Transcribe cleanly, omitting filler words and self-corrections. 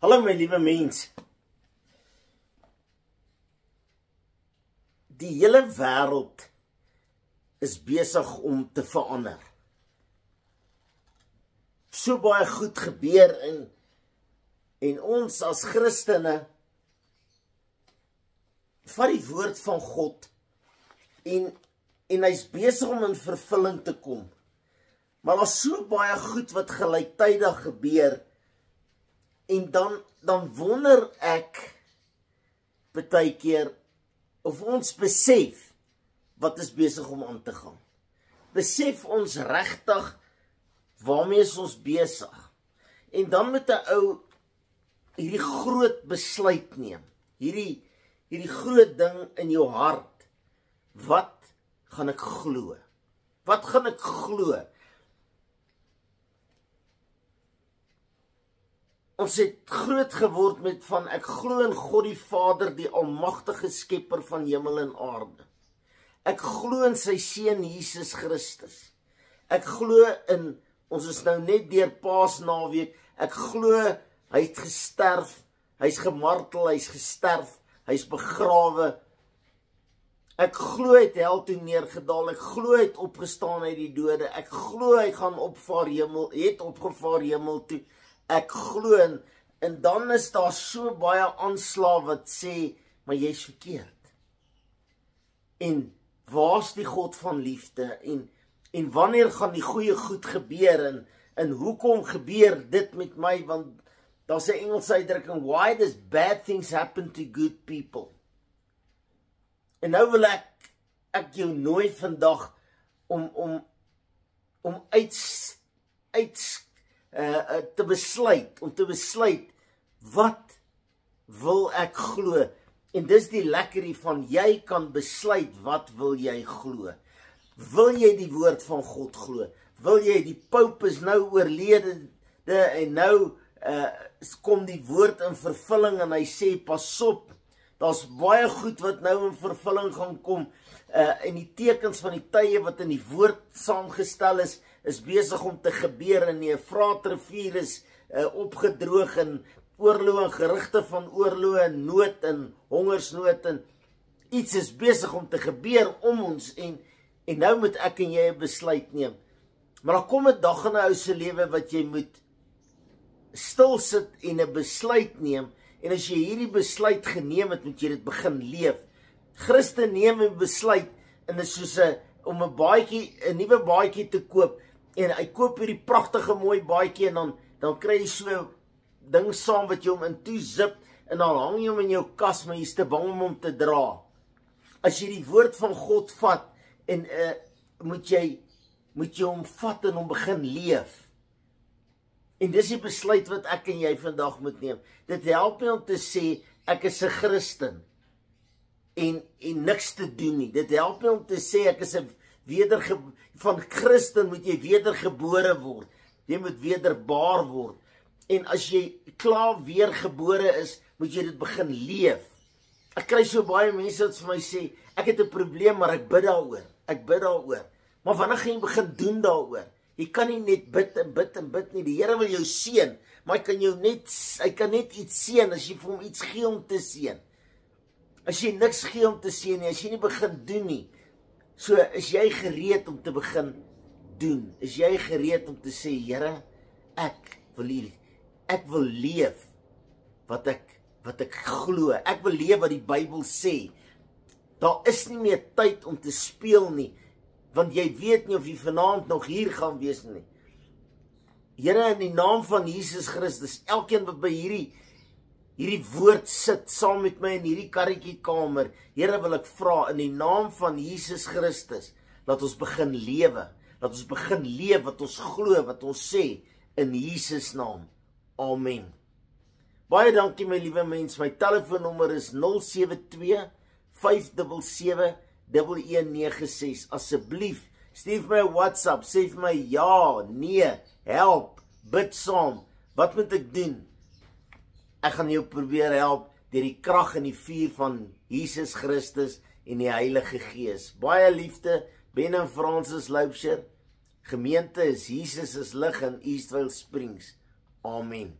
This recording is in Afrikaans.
Hallo my liewe mens. Die hele wêreld is besig om te verander. So baie goed gebeur en ons as Christene vat die woord van God en hy's besig om in vervulling te kom. Maar daar's so baie goed wat gelyktydig gebeur. En dan wonder ek baie keer of ons besef wat is besig om aan te gaan. Besef ons regtig waarmee is ons besig. En dan moet 'n ou hierdie groot besluit neem. Hierdie groot ding in jou hart. Wat gaan ek glo? Wat gaan ek glo? Ons het groot geword met van ek glo in God die Vader, die almagtige skepper van hemel en aarde. Ek glo in sy seun Jesus Christus. Ek glo in, ons is nou net deur Paasnaweek, ek glo hy het gesterf, hy's gemartel, hy's gesterf, hy's begrawe. Ek glo hy het hel toe neergedaal, ek glo hy het opgestaan uit die dode, ek glo hy gaan opvaar hemel, het opgevaar hemel toe. Ek glo en dan is daar so baie aanslae wat sê, maar jy's verkeerd. En waar's die God van liefde? En wanneer gaan die goeie goed gebeur? En hoekom gebeur dit met my? Want daar's 'n Engelse uitdrukking, why does bad things happen to good people? En nou wil ek jou nooi vandag om te besluit, wat wil ek glo? En dis die lekkerie van, jy kan besluit, wat wil jy glo? Wil jy die woord van God glo? Wil jy, die Pope is nou oorlede, en nou kom die woord in vervulling, en hy sê, pas op, daar's baie goed wat nou in vervulling gaan kom, en die tekens van die tye wat in die woord saamgestel is besig om te gebeur, en die Efraatrivier is opgedroog, en oorloë en gerugte van oorloë en nood en hongersnood, en iets is besig om te gebeur om ons, en nou moet ek en jy 'n besluit neem. Maar daar kom 'n dag in 'n ou se lewe wat jy moet stil sit en 'n besluit neem, en as jy hierdie besluit geneem het, moet jy dit begin leef. Christen neem 'n besluit, en dit is soos om 'n nuwe baadjie te koop, en hy koop hierdie pragtige mooi baadjie, en dan kry jy so ding saam wat jy hom in toe zip, en dan hang jy hom in jou kas, maar jy's te bang om hom te dra. As jy die woord van God vat, en moet jy hom vat en hom begin leef. En dis die besluit wat ek en jy vandag moet neem. Dit help my om te sê, ek is 'n Christen, en niks te doen nie. Dit help my om te sê, ek is van Christen moet jy wedergebore word. Jy moet wederbaar word. En as jy klaar weergebore is, moet jy dit begin leef. Ek kry so baie mense wat vir my sê, ek het 'n probleem, maar ek bid daaroor. Maar wanneer gaan jy begin doen daaroor? Jy kan nie net bid en bid en bid nie. Die Here wil jou seën, maar hy kan net iets seën as jy vir hom iets gee om te seën. As jy niks gee om te seën nie, as jy nie begin doen nie, so is jy gereed om te begin doen. Is jy gereed om te sê, Here, ek wil leef wat ek glo. Ek wil leef wat die Bybel sê. Daar is nie meer tyd om te speel nie, want jy weet nie of jy vanaand nog hier gaan wees nie. Here, in die naam van Jesus Christus, elkeen wat by hierdie woord sit, saam met my in hierdie karretjiekamer, Here, wil ek vra, in die naam van Jesus Christus, laat ons begin lewe. Laat ons begin leef wat ons glo, wat ons sê, in Jesus naam. Amen. Baie dankie my liewe mens, my telefoonnommer is 072-577-1196. Asseblief, stuur my 'n WhatsApp, sê vir my ja, nee, help, bid saam. Wat moet ek doen? Ek gaan jou probeer help deur die krag en die vuur van Jesus Christus en die Heilige Gees. Baie liefde, Ben en Francis Loubser. Gemeente is Jesus is lig in Eastvale Springs. Amen.